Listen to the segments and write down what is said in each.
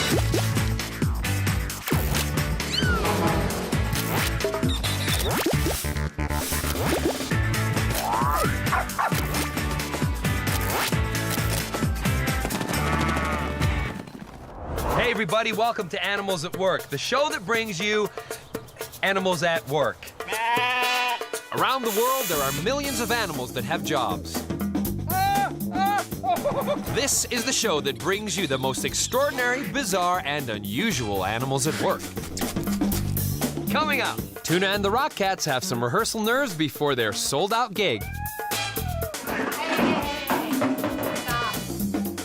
Hey everybody, welcome to Animals at Work, the show that brings you animals at work. Around the world, there are millions of animals that have jobs. This is the show that brings you the most extraordinary, bizarre, and unusual animals at work. Coming up, Tuna and the Rockcats have some rehearsal nerves before their sold-out gig.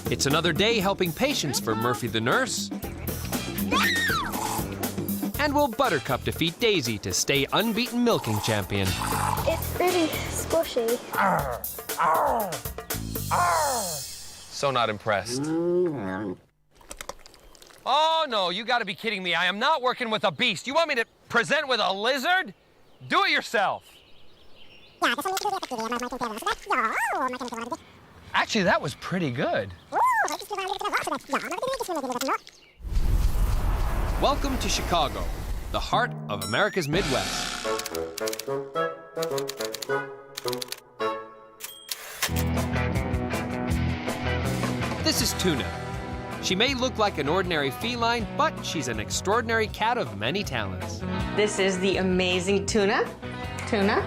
It's another day helping patients for Murphy the nurse. And will Buttercup defeat Daisy to stay unbeaten milking champion? It's really squishy. So not impressed. Oh no, you gotta be kidding me. I am not working with a beast. You want me to present with a lizard? Do it yourself. Actually, that was pretty good. Welcome to Chicago, the heart of America's Midwest. This is Tuna. She may look like an ordinary feline, but she's an extraordinary cat of many talents. This is the amazing Tuna. Tuna.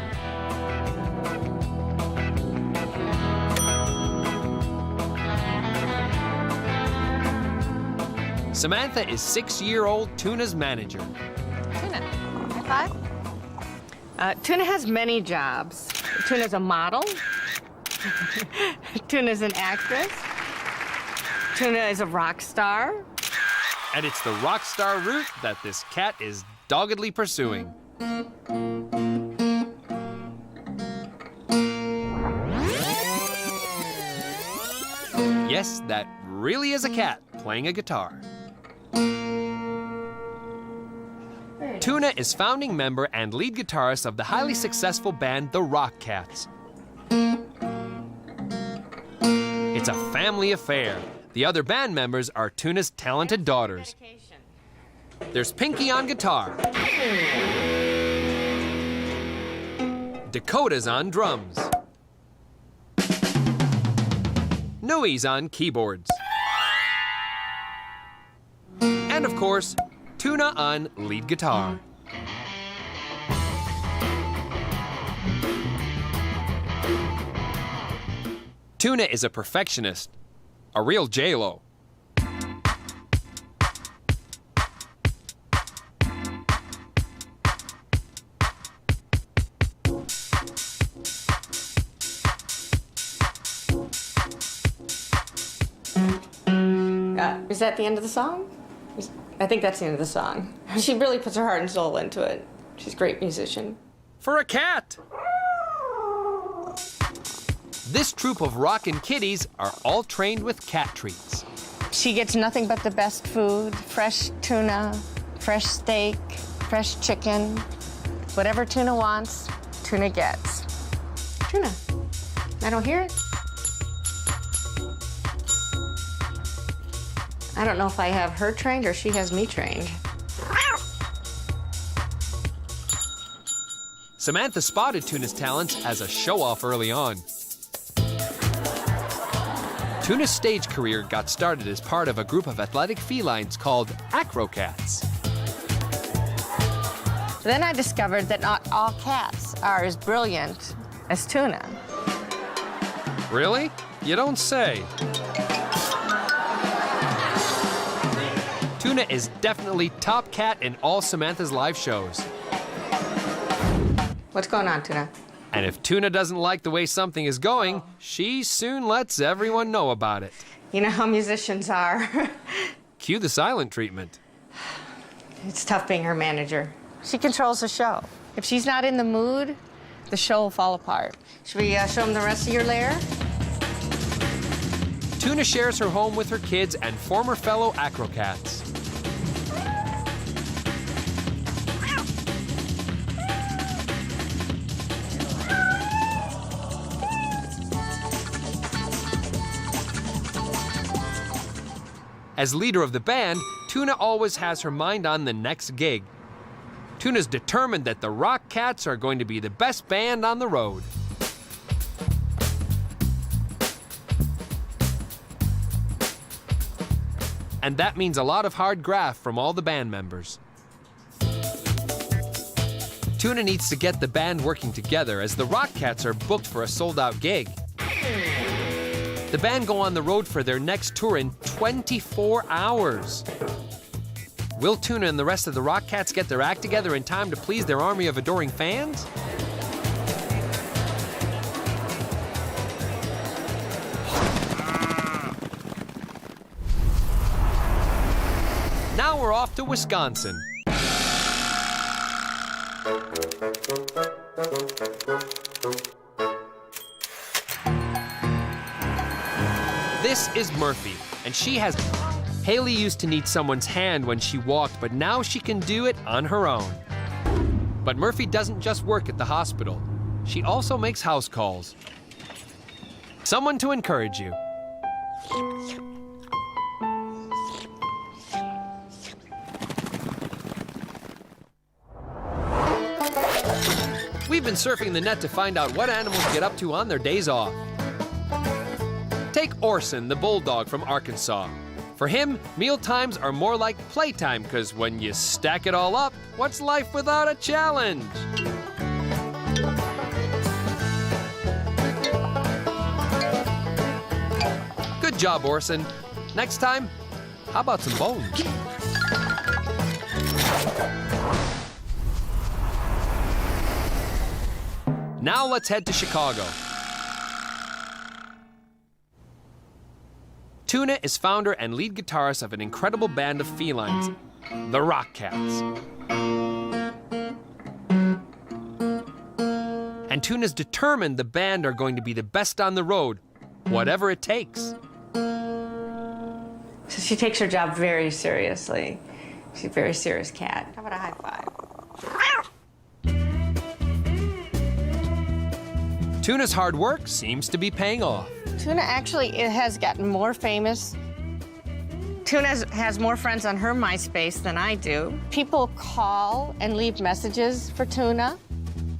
Samantha is 6-year-old Tuna's manager. Tuna, high five. Tuna has many jobs. Tuna's a model. Tuna's an actress. Tuna is a rock star. And it's the rock star route that this cat is doggedly pursuing. Yes, that really is a cat playing a guitar. Tuna is founding member and lead guitarist of the highly successful band The Rockcats. It's a family affair. The other band members are Tuna's talented daughters. There's Pinky on guitar. Dakota's on drums. Nui's on keyboards. And of course, Tuna on lead guitar. Tuna is a perfectionist, a real J-Lo. Is that the end of the song? I think that's the end of the song. She really puts her heart and soul into it. She's a great musician. For a cat! This troop of rockin' kitties are all trained with cat treats. She gets nothing but the best food, fresh tuna, fresh steak, fresh chicken. Whatever Tuna wants, Tuna gets. Tuna, I don't hear it. I don't know if I have her trained or she has me trained. Samantha spotted Tuna's talents as a show-off early on. Tuna's stage career got started as part of a group of athletic felines called acrocats. Then I discovered that not all cats are as brilliant as Tuna. Really? You don't say. Tuna is definitely top cat in all Samantha's live shows. What's going on, Tuna? And if Tuna doesn't like the way something is going, she soon lets everyone know about it. You know how musicians are. Cue the silent treatment. It's tough being her manager. She controls the show. If she's not in the mood, the show will fall apart. Should we show them the rest of your lair? Tuna shares her home with her kids and former fellow acrocats. As leader of the band, Tuna always has her mind on the next gig. Tuna's determined that the Rockettes are going to be the best band on the road. And that means a lot of hard graft from all the band members. Tuna needs to get the band working together as the Rockettes are booked for a sold-out gig. The band go on the road for their next tour in 24 hours. Will Tuna and the rest of the Rockettes get their act together in time to please their army of adoring fans? Now we're off to Wisconsin. This is Murphy, and she has... Haley used to need someone's hand when she walked, but now she can do it on her own. But Murphy doesn't just work at the hospital. She also makes house calls. Someone to encourage you. We've been surfing the net to find out what animals get up to on their days off. Take Orson, the bulldog from Arkansas. For him, meal times are more like playtime, because when you stack it all up, what's life without a challenge? Good job, Orson. Next time, how about some bones? Now let's head to Chicago. Tuna is founder and lead guitarist of an incredible band of felines, the Rockettes. And Tuna's determined the band are going to be the best on the road, whatever it takes. So she takes her job very seriously. She's a very serious cat. How about a high five? Tuna's hard work seems to be paying off. Tuna actually has gotten more famous. Tuna has more friends on her MySpace than I do. People call and leave messages for Tuna.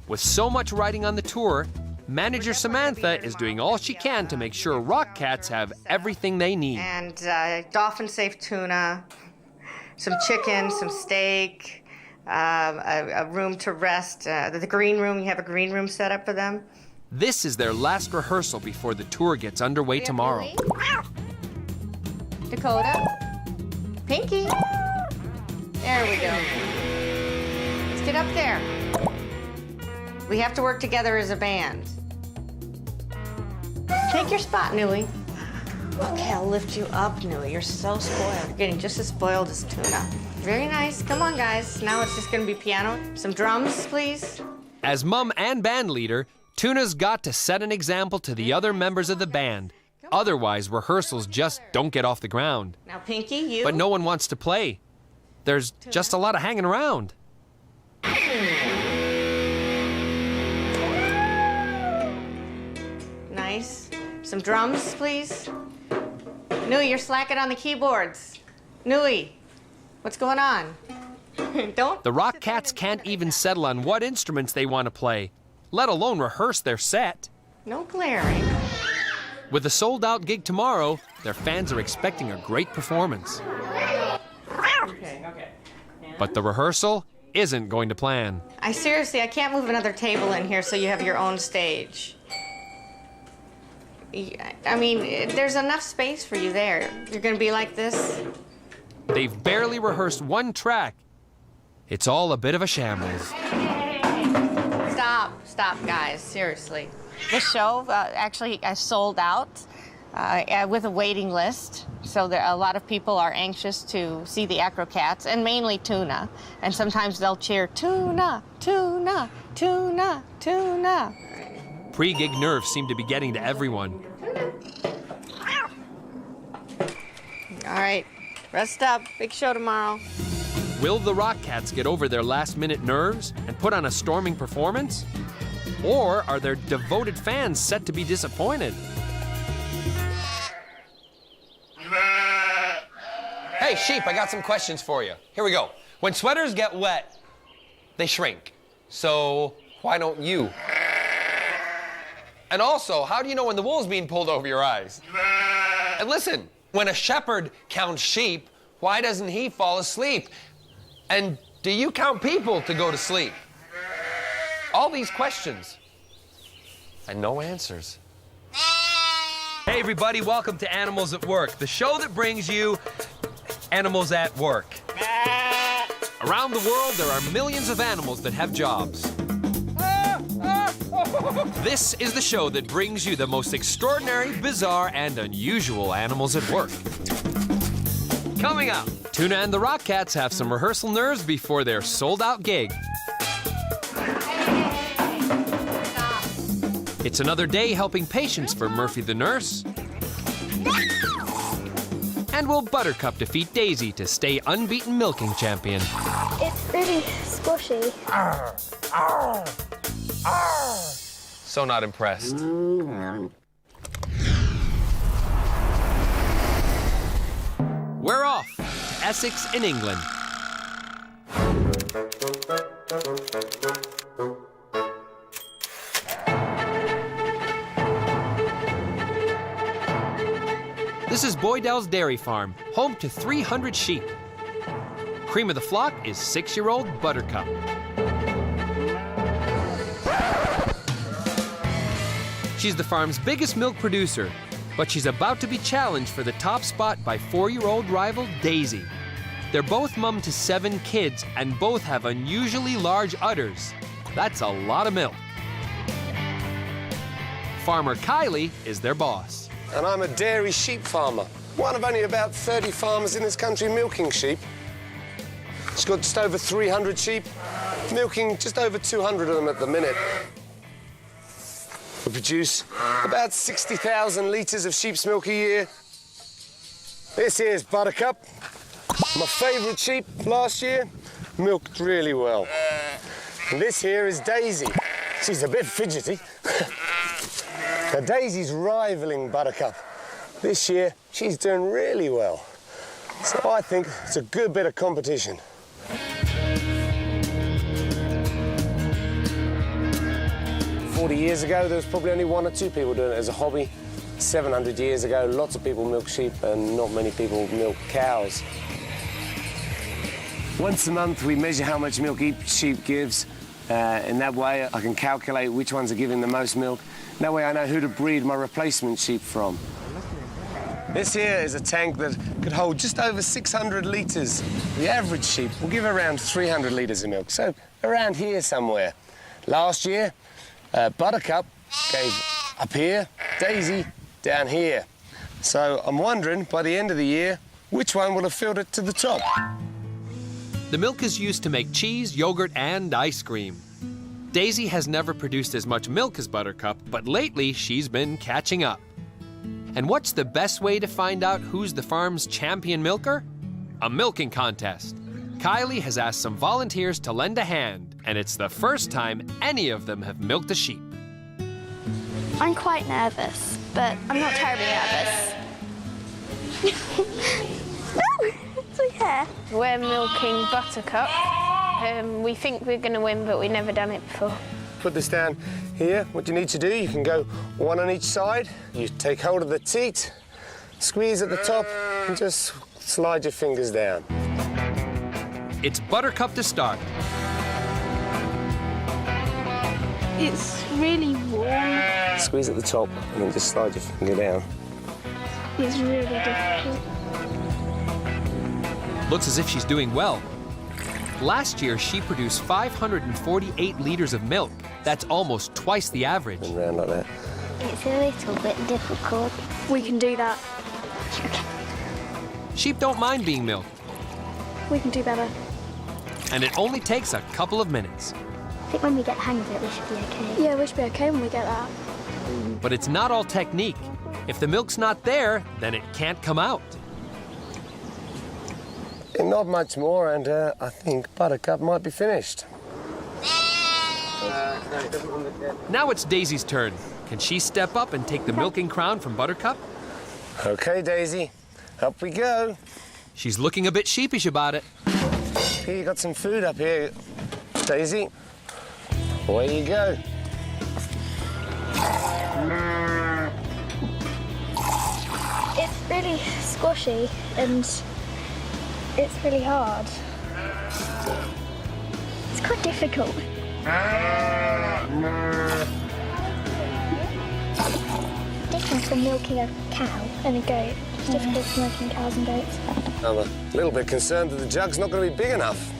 With so much riding on the tour, manager Samantha is doing all she can to make sure Rockettes have everything they need. And dolphin-safe tuna, some chicken, some steak, a room to rest. The green room, you have a green room set up for them. This is their last rehearsal before the tour gets underway tomorrow. Dakota, Pinky. There we go. Let's get up there. We have to work together as a band. Take your spot, Nui. Okay, I'll lift you up, Nui. You're so spoiled. You're getting just as spoiled as Tuna. Very nice. Come on, guys. Now it's just gonna be piano. Some drums, please. As mom and band leader, Tuna's got to set an example to the other members of the band. Otherwise, rehearsals just don't get off the ground. Now, Pinky, you. But no one wants to play. There's just a lot of hanging around. Nice. Some drums, please. Nui, you're slacking on the keyboards. Nui, what's going on? Don't. The Rockettes can't even settle on what instruments they want to play, let alone rehearse their set. No glaring. With a sold-out gig tomorrow, their fans are expecting a great performance. Okay. But the rehearsal isn't going to plan. I can't move another table in here so you have your own stage. I mean, there's enough space for you there. You're gonna be like this? They've barely rehearsed one track. It's all a bit of a shambles. Stop, guys, seriously. The show actually sold out with a waiting list. So a lot of people are anxious to see the Acrocats, and mainly Tuna. And sometimes they'll cheer, Tuna, Tuna, Tuna, Tuna. Pre-gig nerves seem to be getting to everyone. All right, rest up. Big show tomorrow. Will the Rockettes get over their last-minute nerves and put on a storming performance? Or are their devoted fans set to be disappointed? Hey, sheep, I got some questions for you. Here we go. When sweaters get wet, they shrink. So why don't you? And also, how do you know when the wool's being pulled over your eyes? And listen, when a shepherd counts sheep, why doesn't he fall asleep? And do you count people to go to sleep? All these questions and no answers. Hey everybody, welcome to Animals at Work, the show that brings you animals at work. Around the world, there are millions of animals that have jobs. This is the show that brings you the most extraordinary, bizarre, and unusual animals at work. Coming up, Tuna and the Rockcats have some rehearsal nerves before their sold-out gig. It's another day helping patients for Murphy the nurse. And will Buttercup defeat Daisy to stay unbeaten milking champion? It's really squishy. So not impressed. We're off to Essex in England. This is Boydell's Dairy Farm, home to 300 sheep. Cream of the flock is 6-year-old Buttercup. She's the farm's biggest milk producer, but she's about to be challenged for the top spot by 4-year-old rival Daisy. They're both mum to 7 kids and both have unusually large udders. That's a lot of milk. Farmer Kylie is their boss. And I'm a dairy sheep farmer. One of only about 30 farmers in this country milking sheep. She's got just over 300 sheep, milking just over 200 of them at the minute. We produce about 60,000 litres of sheep's milk a year. This here's Buttercup, my favourite sheep last year, milked really well. And this here is Daisy. She's a bit fidgety. Now, Daisy's rivaling Buttercup. This year, she's doing really well. So I think it's a good bit of competition. Years ago, there was probably only 1 or 2 people doing it as a hobby. 700 years ago, lots of people milk sheep and not many people milk cows. Once a month, we measure how much milk each sheep gives. In that way, I can calculate which ones are giving the most milk. That way, I know who to breed my replacement sheep from. This here is a tank that could hold just over 600 litres. The average sheep will give around 300 litres of milk, so around here somewhere. Last year, Buttercup gave up here, Daisy down here. So I'm wondering, by the end of the year, which one will have filled it to the top? The milk is used to make cheese, yogurt, and ice cream. Daisy has never produced as much milk as Buttercup, but lately she's been catching up. And what's the best way to find out who's the farm's champion milker? A milking contest. Kylie has asked some volunteers to lend a hand, and it's the first time any of them have milked a sheep. I'm quite nervous, but I'm not terribly nervous. No, it's my hair. We're milking Buttercup. We think we're going to win, but we've never done it before. Put this down here. What you need to do, you can go one on each side. You take hold of the teat, squeeze at the top, and just slide your fingers down. It's Buttercup to start. It's really warm. Squeeze at the top and then just slide your finger down. It's really difficult. Looks as if she's doing well. Last year, she produced 548 litres of milk. That's almost twice the average. And round like that. It's a little bit difficult. We can do that. Sheep don't mind being milked, We can do better. and it only takes a couple of minutes. I think when we get the hang of it, we should be okay. Yeah, we should be okay when we get that. But it's not all technique. If the milk's not there, then it can't come out. And not much more, and I think Buttercup might be finished. Now it's Daisy's turn. Can she step up and take the milking crown from Buttercup? Okay, Daisy, up we go. She's looking a bit sheepish about it. Here, you got some food up here, Daisy. Away you go. It's really squashy and it's really hard. It's quite difficult. Different from milking a cow and a goat. It's difficult from milking cows and goats. I'm a little bit concerned that the jug's not going to be big enough.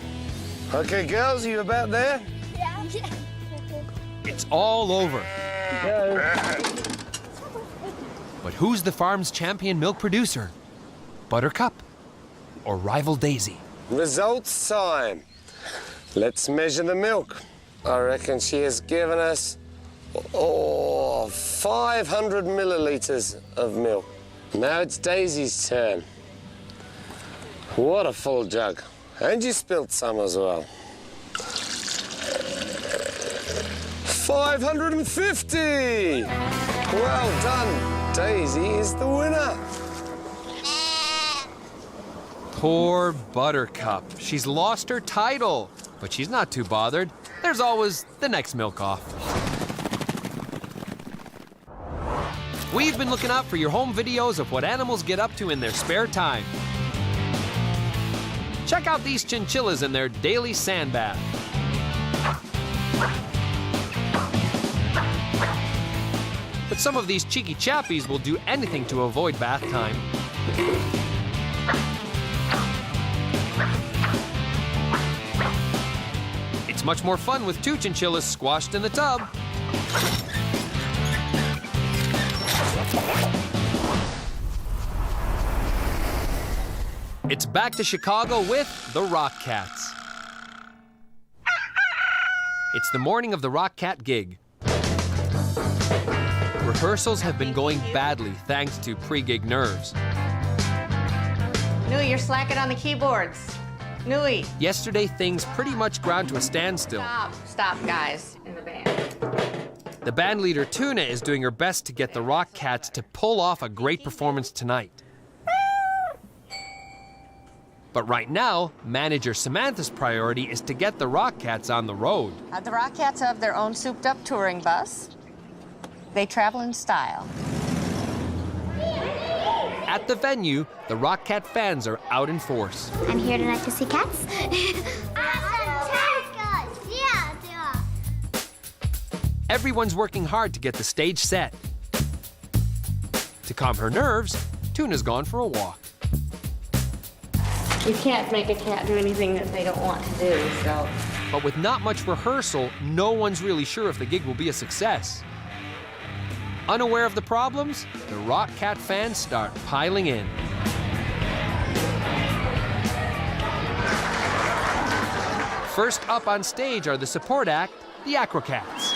OK, girls, are you about there? Yeah. It's all over. Go. But who's the farm's champion milk producer? Buttercup or rival Daisy? Results time. Let's measure the milk. I reckon she has given us 500 millilitres of milk. Now it's Daisy's turn. What a full jug. And you spilt some as well. 550! Well done. Daisy is the winner. Poor Buttercup. She's lost her title, but she's not too bothered. There's always the next milk-off. We've been looking out for your home videos of what animals get up to in their spare time. Check out these chinchillas in their daily sand bath. But some of these cheeky chappies will do anything to avoid bath time. It's much more fun with two chinchillas squashed in the tub. It's back to Chicago with the Rock Cats. It's the morning of the Rock Cat gig. Rehearsals have been going badly thanks to pre-gig nerves. Nui, you're slacking on the keyboards. Nui. Yesterday, things pretty much ground to a standstill. Stop, guys, in the band. The band leader, Tuna, is doing her best to get the Rock Cats to pull off a great performance tonight. But right now, manager Samantha's priority is to get the Rock Cats on the road. The Rock Cats have their own souped-up touring bus. They travel in style. At the venue, the Rock Cat fans are out in force. I'm here tonight to see cats. Everyone's working hard to get the stage set. To calm her nerves, Tuna's gone for a walk. You can't make a cat do anything that they don't want to do, so. But with not much rehearsal, no one's really sure if the gig will be a success. Unaware of the problems, the Rock Cat fans start piling in. First up on stage are the support act, the Acrocats.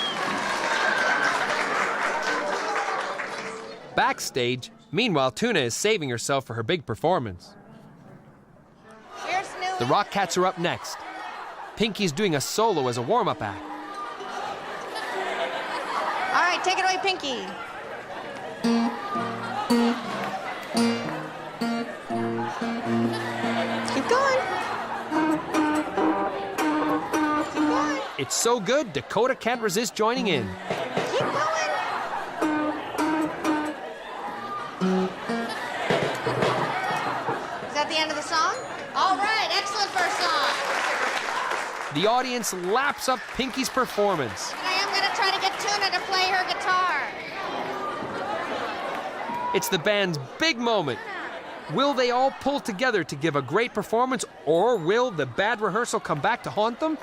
Backstage, meanwhile, Tuna is saving herself for her big performance. Here's Nui. The Rock Cats are up next. Pinky's doing a solo as a warm-up act. All right, take it away, Pinky. Keep going. Keep going. It's so good, Dakota can't resist joining in. Keep going. Is that the end of the song? All right, excellent first song. The audience laps up Pinky's performance. And I am going to try to get Tuna to play her guitar. It's the band's big moment. Will they all pull together to give a great performance, or will the bad rehearsal come back to haunt them?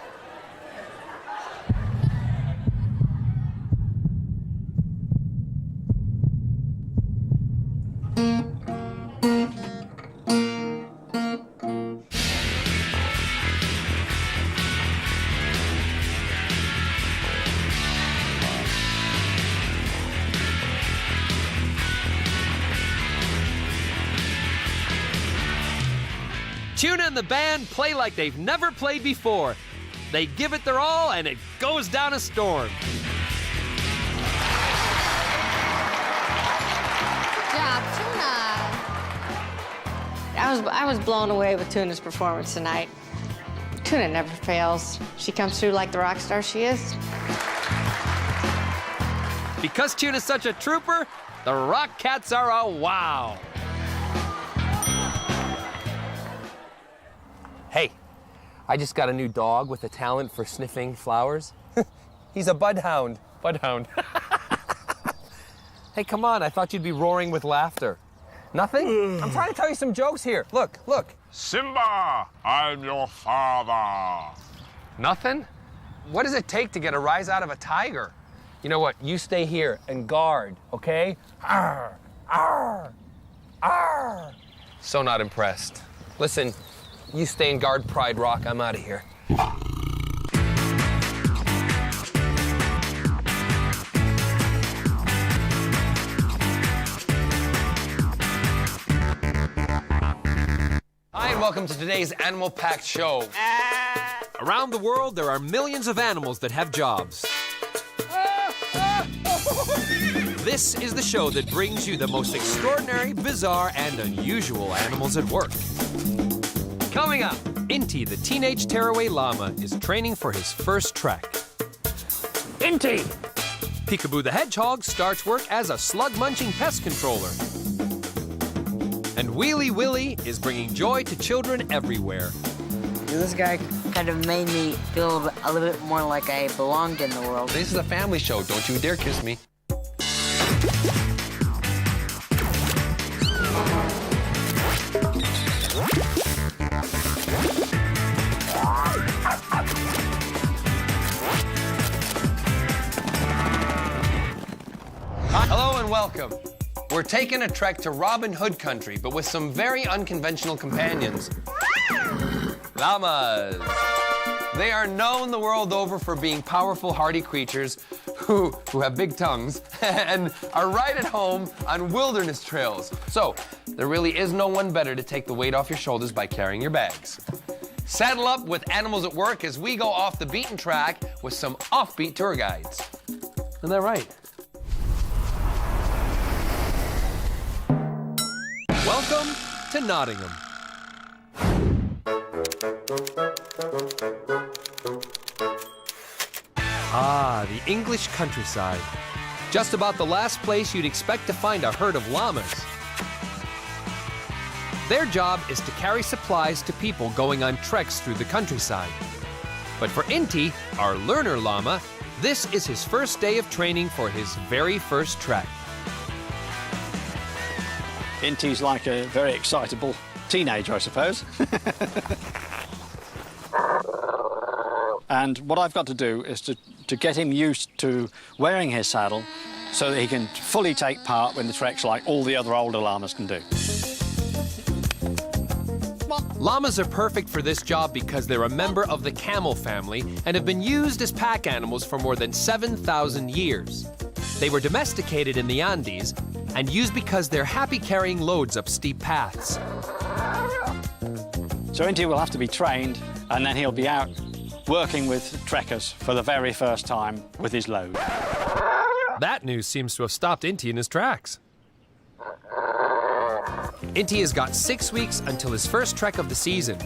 Tuna and the band play like they've never played before. They give it their all, and it goes down a storm. Good job, Tuna. I was blown away with Tuna's performance tonight. Tuna never fails. She comes through like the rock star she is. Because Tuna's such a trooper, the Rock Cats are a wow. Hey, I just got a new dog with a talent for sniffing flowers. He's a budhound. Budhound. Hey, come on, I thought you'd be roaring with laughter. Nothing? I'm trying to tell you some jokes here. Look, look. Simba, I'm your father. Nothing? What does it take to get a rise out of a tiger? You know what? You stay here and guard, okay? Arr, arr, arr. So not impressed. Listen, you stay and guard Pride Rock. I'm out of here. Hi, and welcome to today's animal-packed show. Around the world, there are millions of animals that have jobs. This is the show that brings you the most extraordinary, bizarre, and unusual animals at work. Coming up, Inti, the teenage tearaway llama, is training for his first trek. Inti! Peekaboo the hedgehog starts work as a slug-munching pest controller. And Wheelie Willie is bringing joy to children everywhere. This guy kind of made me feel a little bit more like I belonged in the world. This is a family show. Don't you dare kiss me. Hello and welcome. We're taking a trek to Robin Hood country, but with some very unconventional companions. Llamas. They are known the world over for being powerful, hardy creatures who have big tongues and are right at home on wilderness trails. So there really is no one better to take the weight off your shoulders by carrying your bags. Saddle up with Animals at Work as we go off the beaten track with some offbeat tour guides. Isn't that right? Welcome to Nottingham. Ah, the English countryside. Just about the last place you'd expect to find a herd of llamas. Their job is to carry supplies to people going on treks through the countryside. But for Inti, our learner llama, this is his first day of training for his very first trek. Inti's like a very excitable teenager, I suppose. And what I've got to do is to get him used to wearing his saddle so that he can fully take part when the trek's like all the other older llamas can do. Llamas are perfect for this job because they're a member of the camel family and have been used as pack animals for more than 7,000 years. They were domesticated in the Andes and used because they're happy carrying loads up steep paths. So Inti will have to be trained, and then he'll be out working with trekkers for the very first time with his load. That news seems to have stopped Inti in his tracks. Inti has got 6 weeks until his first trek of the season.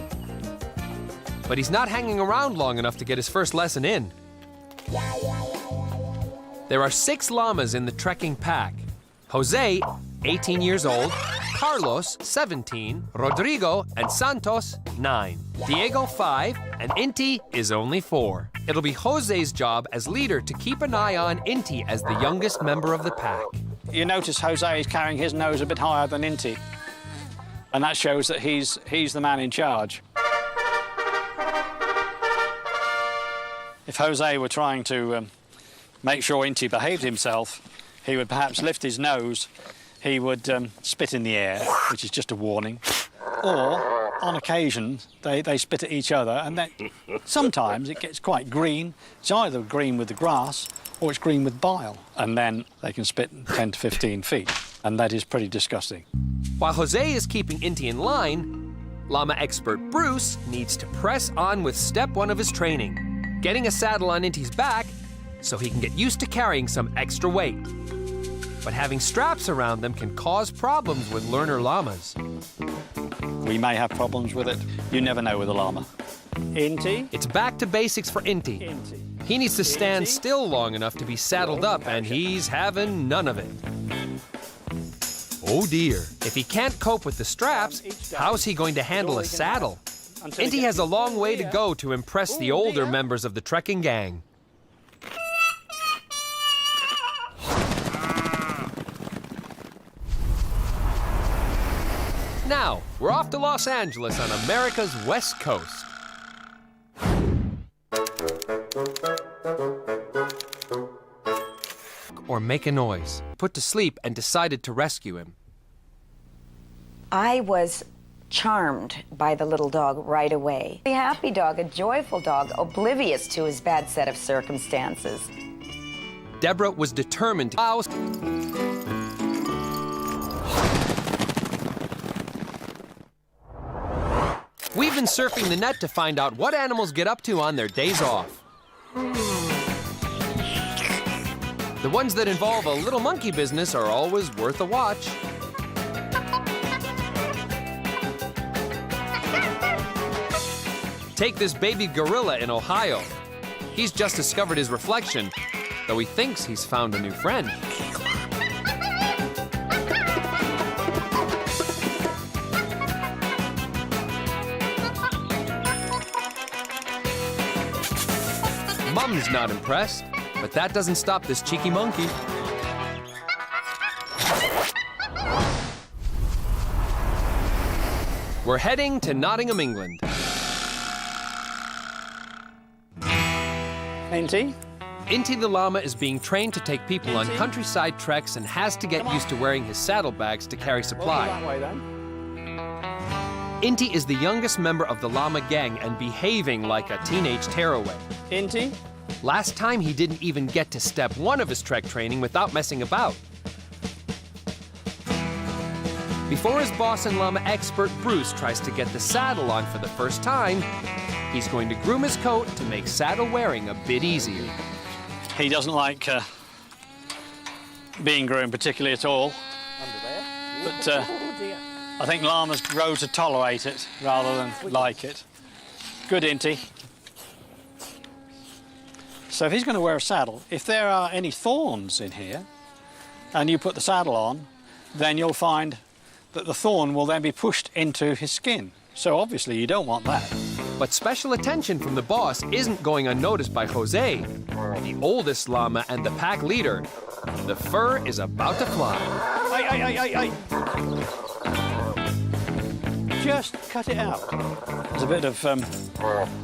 But he's not hanging around long enough to get his first lesson in. There are 6 llamas in the trekking pack. Jose, 18 years old, Carlos, 17, Rodrigo and Santos, 9, Diego, 5, and Inti is only 4. It'll be Jose's job as leader to keep an eye on Inti as the youngest member of the pack. You notice Jose is carrying his nose a bit higher than Inti, and that shows that he's the man in charge. If Jose were trying to make sure Inti behaved himself, he would perhaps lift his nose, he would spit in the air, which is just a warning, or on occasion they spit at each other, and then sometimes it gets quite green. It's either green with the grass or it's green with bile, and then they can spit 10 to 15 feet, and that is pretty disgusting. While Jose is keeping Inti in line, llama expert Bruce needs to press on with step 1 of his training, getting a saddle on Inti's back so he can get used to carrying some extra weight. But having straps around them can cause problems with learner llamas. We may have problems with it. You never know with a llama. Inti. It's back to basics for Inti. He needs to stand still long enough to be saddled up, and he's having none of it. Oh dear. If he can't cope with the straps, how's he going to handle a saddle? Inti has a long way to go to impress the older members of the trekking gang. Now, we're off to Los Angeles on America's West Coast. Or make a noise, put to sleep, and decided to rescue him. I was charmed by the little dog right away. A happy dog, a joyful dog, oblivious to his bad set of circumstances. Deborah was determined to... We've been surfing the net to find out what animals get up to on their days off. The ones that involve a little monkey business are always worth a watch. Take this baby gorilla in Ohio. He's just discovered his reflection, though he thinks he's found a new friend. Mom's not impressed, but that doesn't stop this cheeky monkey. We're heading to Nottingham, England. Inti? Inti the llama is being trained to take people on countryside treks and has to get used to wearing his saddlebags to carry supply. That way, then. Inti is the youngest member of the llama gang and behaving like a teenage tearaway. Inti? Last time he didn't even get to step one of his trek training without messing about. Before his boss and llama expert Bruce tries to get the saddle on for the first time, he's going to groom his coat to make saddle wearing a bit easier. He doesn't like being groomed particularly at all. But I think llamas grow to tolerate it rather than like it. Good, Inti. So if he's going to wear a saddle, if there are any thorns in here and you put the saddle on, then you'll find that the thorn will then be pushed into his skin. So obviously you don't want that. But special attention from the boss isn't going unnoticed by Jose, the oldest llama and the pack leader. The fur is about to fly. Hey. Just cut it out. There's a bit of,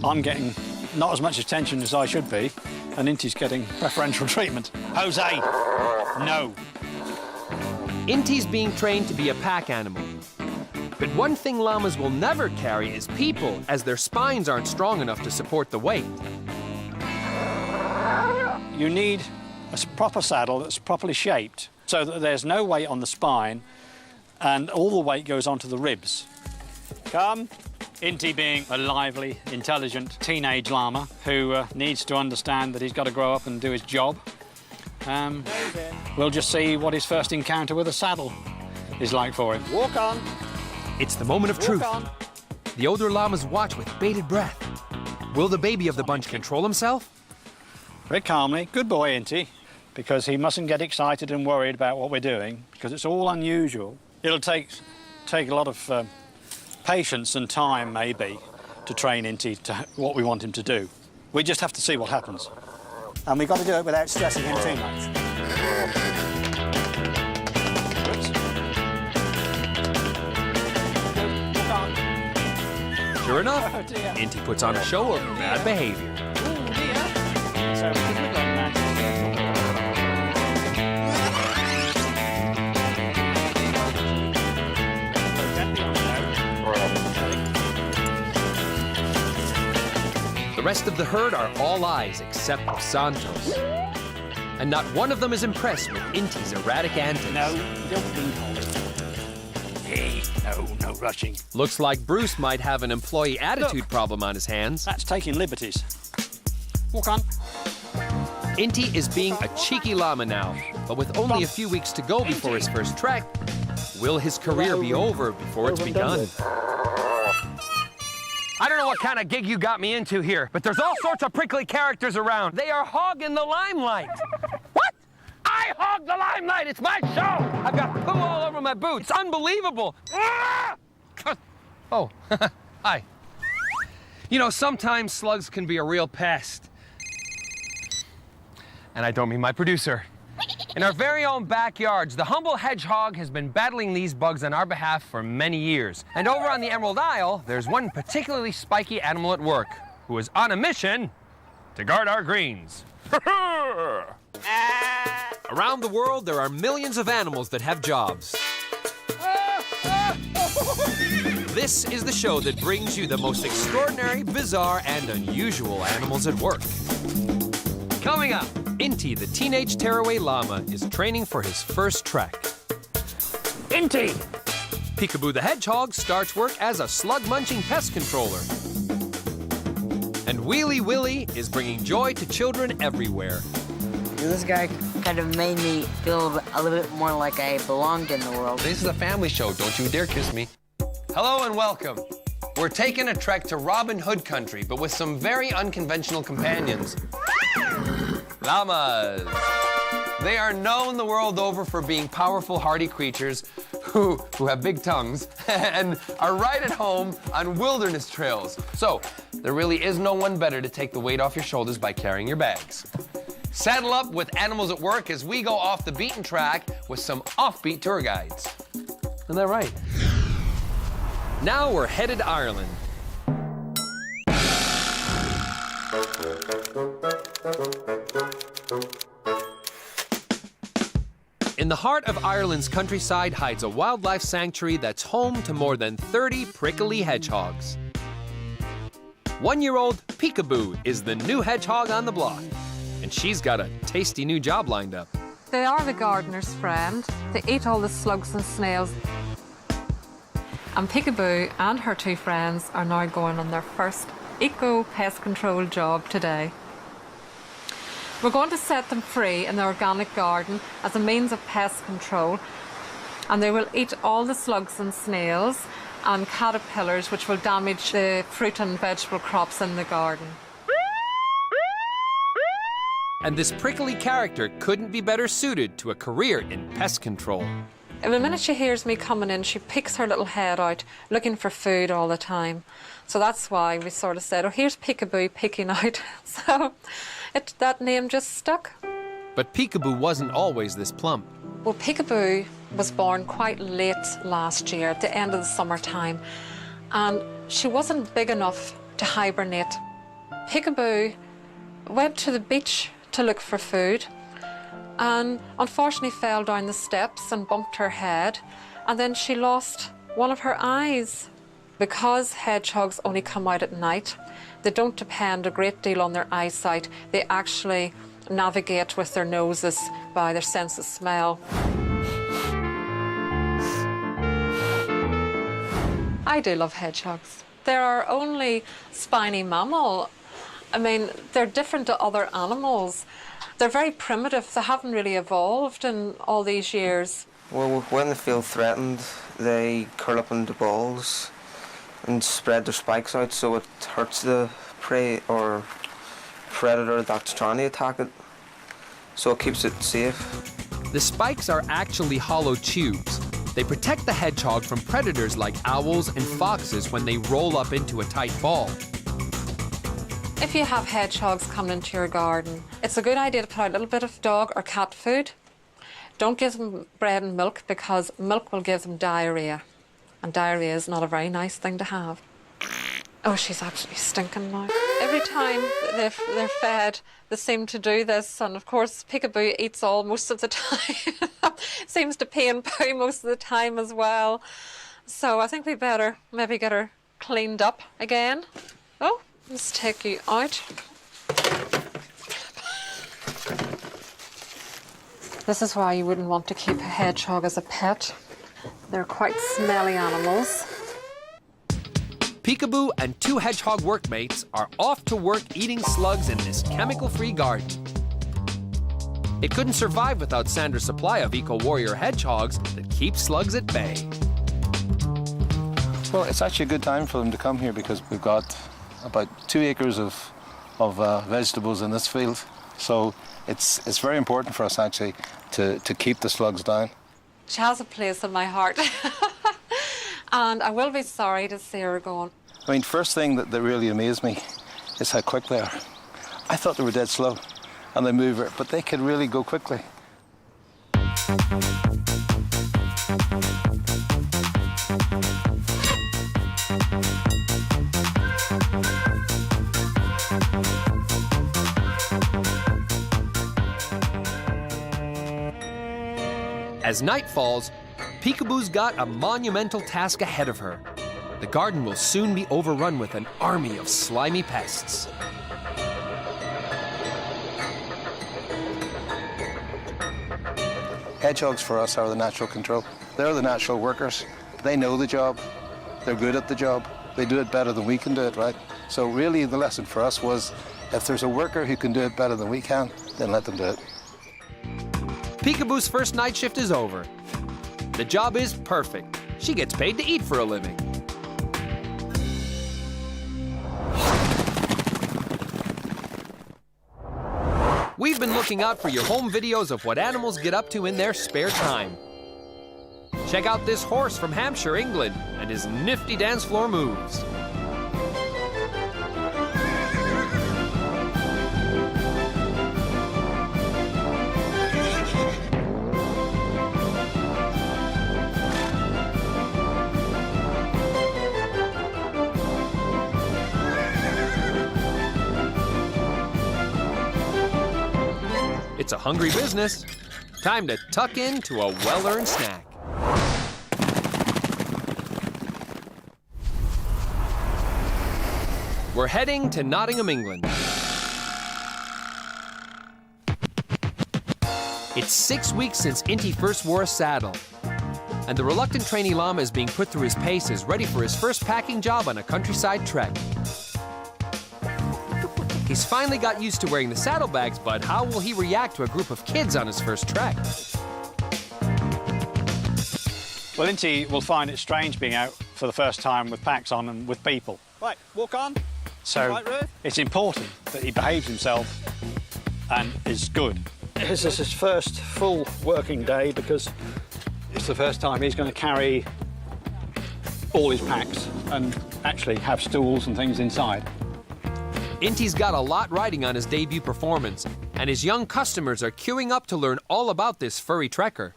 I'm getting not as much attention as I should be, and Inti's getting preferential treatment. Jose, no. Inti's being trained to be a pack animal. But one thing llamas will never carry is people, as their spines aren't strong enough to support the weight. You need a proper saddle that's properly shaped so that there's no weight on the spine and all the weight goes onto the ribs. Come. Inti being a lively, intelligent teenage llama who needs to understand that he's got to grow up and do his job. We'll just see what his first encounter with a saddle is like for him. Walk on. It's the moment of truth. On. The older llamas watch with bated breath. Will the baby of the bunch control himself? Very calmly. Good boy, Inti, because he mustn't get excited and worried about what we're doing, because it's all unusual. It'll take a lot of patience and time, maybe, to train Inti to what we want him to do. We just have to see what happens. And we've got to do it without stressing him too much. Sure enough, Inti puts on a show of bad behavior. So, The rest of the herd are all eyes except for Santos. And not one of them is impressed with Inti's erratic antics. no, don't be cold. Hey, no rushing. Looks like Bruce might have an employee attitude problem on his hands. That's taking liberties. Walk on. Inti is being a cheeky llama now, but with only a few weeks to go before his first trek, will his career be over before it's begun? I don't know what kind of gig you got me into here, but there's all sorts of prickly characters around. They are hogging the limelight. What? I hog the limelight. It's my show. I've got poo all over my boots. It's unbelievable. Ah! Oh, hi. You know, sometimes slugs can be a real pest. And I don't mean my producer. In our very own backyards, the humble hedgehog has been battling these bugs on our behalf for many years. And over on the Emerald Isle, there's one particularly spiky animal at work who is on a mission to guard our greens. Around the world, there are millions of animals that have jobs. This is the show that brings you the most extraordinary, bizarre, and unusual animals at work. Coming up, Inti, the teenage tearaway llama, is training for his first trek. Inti! Peekaboo the hedgehog starts work as a slug-munching pest controller. And Wheelie Willie is bringing joy to children everywhere. This guy kind of made me feel a little bit more like I belonged in the world. This is a family show. Don't you dare kiss me. Hello and welcome. We're taking a trek to Robin Hood country, but with some very unconventional companions. Llamas. They are known the world over for being powerful, hardy creatures who have big tongues and are right at home on wilderness trails. So there really is no one better to take the weight off your shoulders by carrying your bags. Saddle up with Animals at Work as we go off the beaten track with some offbeat tour guides. Isn't that right? Now we're headed to Ireland. In the heart of Ireland's countryside hides a wildlife sanctuary that's home to more than 30 prickly hedgehogs. 1-year-old Peekaboo is the new hedgehog on the block, and she's got a tasty new job lined up. They are the gardener's friend. They eat all the slugs and snails. And Peekaboo and her 2 friends are now going on their first eco-pest control job today. We're going to set them free in the organic garden as a means of pest control, and they will eat all the slugs and snails and caterpillars which will damage the fruit and vegetable crops in the garden. And this prickly character couldn't be better suited to a career in pest control. And the minute she hears me coming in, she peeks her little head out, looking for food all the time. So that's why we sort of said, oh, here's Peekaboo peeking out. So that name just stuck. But Peekaboo wasn't always this plump. Well, Peekaboo was born quite late last year, at the end of the summertime, and she wasn't big enough to hibernate. Peekaboo went to the beach to look for food, and unfortunately fell down the steps and bumped her head, and then she lost one of her eyes. Because hedgehogs only come out at night, they don't depend a great deal on their eyesight. They actually navigate with their noses by their sense of smell. I do love hedgehogs. They're our only spiny mammal. I mean, they're different to other animals. They're very primitive. They haven't really evolved in all these years. Well, when they feel threatened, they curl up into balls and spread their spikes out so it hurts the prey or predator that's trying to attack it. So it keeps it safe. The spikes are actually hollow tubes. They protect the hedgehog from predators like owls and foxes when they roll up into a tight ball. If you have hedgehogs coming into your garden, it's a good idea to put out a little bit of dog or cat food. Don't give them bread and milk because milk will give them diarrhea. And diarrhea is not a very nice thing to have. Oh, she's absolutely stinking now. Every time they're fed, they seem to do this. And of course, Peekaboo eats all most of the time. Seems to pee and poo most of the time as well. So I think we better maybe get her cleaned up again. Oh, let's take you out. This is why you wouldn't want to keep a hedgehog as a pet. They're quite smelly animals. Peekaboo and 2 hedgehog workmates are off to work eating slugs in this chemical-free garden. It couldn't survive without Sandra's supply of eco-warrior hedgehogs that keep slugs at bay. Well, it's actually a good time for them to come here because we've got about 2 acres of vegetables in this field. So it's very important for us actually to keep the slugs down. She has a place in my heart. And I will be sorry to see her gone. I mean, first thing that really amazed me is how quick they are. I thought they were dead slow and they move, but they could really go quickly. As night falls, Peekaboo's got a monumental task ahead of her. The garden will soon be overrun with an army of slimy pests. Hedgehogs for us are the natural control. They're the natural workers. They know the job. They're good at the job. They do it better than we can do it, right? So really the lesson for us was if there's a worker who can do it better than we can, then let them do it. Peekaboo's first night shift is over. The job is perfect. She gets paid to eat for a living. We've been looking out for your home videos of what animals get up to in their spare time. Check out this horse from Hampshire, England, and his nifty dance floor moves. It's a hungry business. Time to tuck into a well-earned snack. We're heading to Nottingham, England. It's 6 weeks since Inti first wore a saddle, and the reluctant trainee llama is being put through his paces, ready for his first packing job on a countryside trek. He's finally got used to wearing the saddlebags, but how will he react to a group of kids on his first trek? Well, Inti will find it strange being out for the first time with packs on and with people. Right, walk on. So right, it's important that he behaves himself and is good. This is his first full working day because it's the first time he's going to carry all his packs and actually have stools and things inside. Inti's got a lot riding on his debut performance, and his young customers are queuing up to learn all about this furry trekker.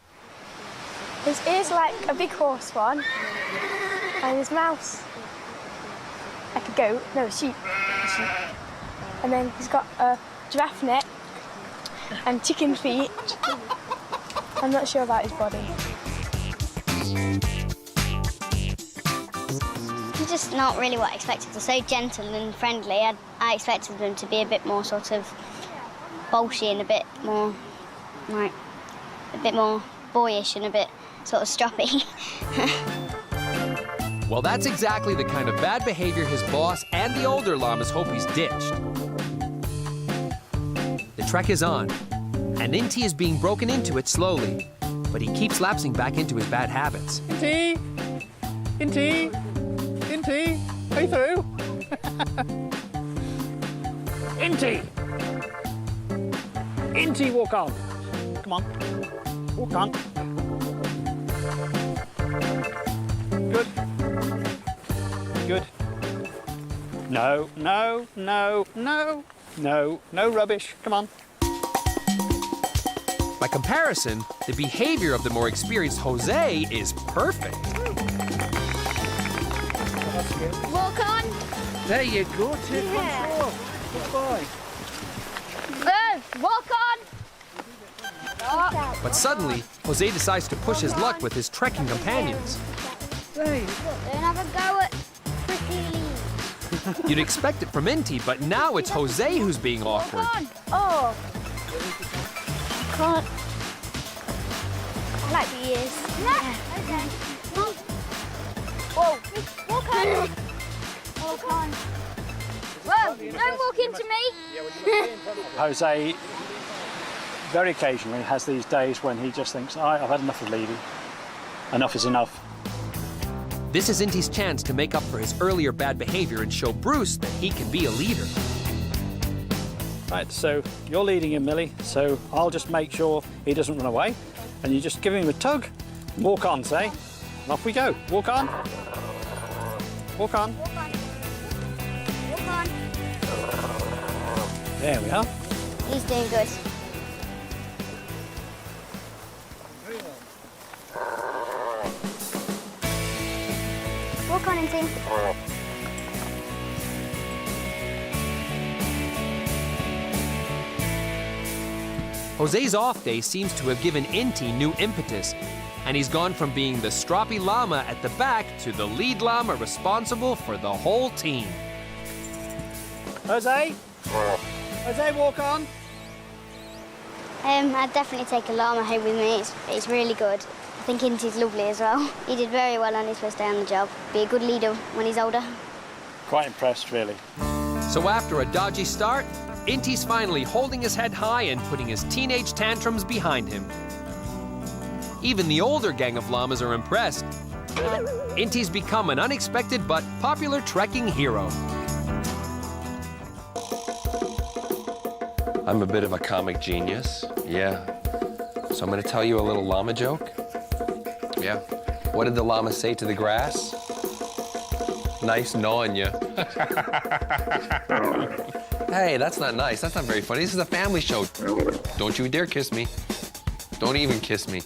His ears like a big horse one, and his mouth like a goat, no, a sheep. And then he's got a giraffe neck and chicken feet. I'm not sure about his body. He's just not really what I expected. They're so gentle and friendly. I expected them to be a bit more sort of bolshy and a bit more, like, a bit more boyish and a bit sort of stroppy. Well, that's exactly the kind of bad behavior his boss and the older llamas hope he's ditched. The trek is on, and Inti is being broken into it slowly, but he keeps lapsing back into his bad habits. Inti! Inti! Inti! Are you through? Inti! Inti, walk on. Come on. Walk on. Good. Good. No, no, no, no, no, no rubbish. Come on. By comparison, the behavior of the more experienced Jose is perfect. Walk on. There you go, take control. Good boy. Walk on. But suddenly, Jose decides to push his luck with his trekking companions. Don't have a go at Prickly. You'd expect it from Inti, but now it's Jose who's being awkward. Walk on. Oh. Can't. I like the ears. No. Okay. Come on. Whoa. Walk on. Walk on. Whoa, don't walk into me. Jose very occasionally has these days when he just thinks, I've had enough of leading. Enough is enough. This is Inti's chance to make up for his earlier bad behavior and show Bruce that he can be a leader. Right, so you're leading him, Millie, so I'll just make sure he doesn't run away. And you just give him a tug, walk on, say, and off we go. Walk on. Walk on. Walk on. Walk on. There we are. He's doing good. Walk on, Inti. Jose's off day seems to have given Inti new impetus, and he's gone from being the stroppy llama at the back to the lead llama responsible for the whole team. Jose? Jose, walk on. I'd definitely take a llama home with me. It's really good. I think Inti's lovely as well. He did very well on his first day on the job. Be a good leader when he's older. Quite impressed, really. So after a dodgy start, Inti's finally holding his head high and putting his teenage tantrums behind him. Even the older gang of llamas are impressed. Inti's become an unexpected but popular trekking hero. I'm a bit of a comic genius, yeah. So I'm gonna tell you a little llama joke. Yeah. What did the llama say to the grass? Nice knowing you. Hey, that's not nice. That's not very funny. This is a family show. Don't you dare kiss me. Don't even kiss me.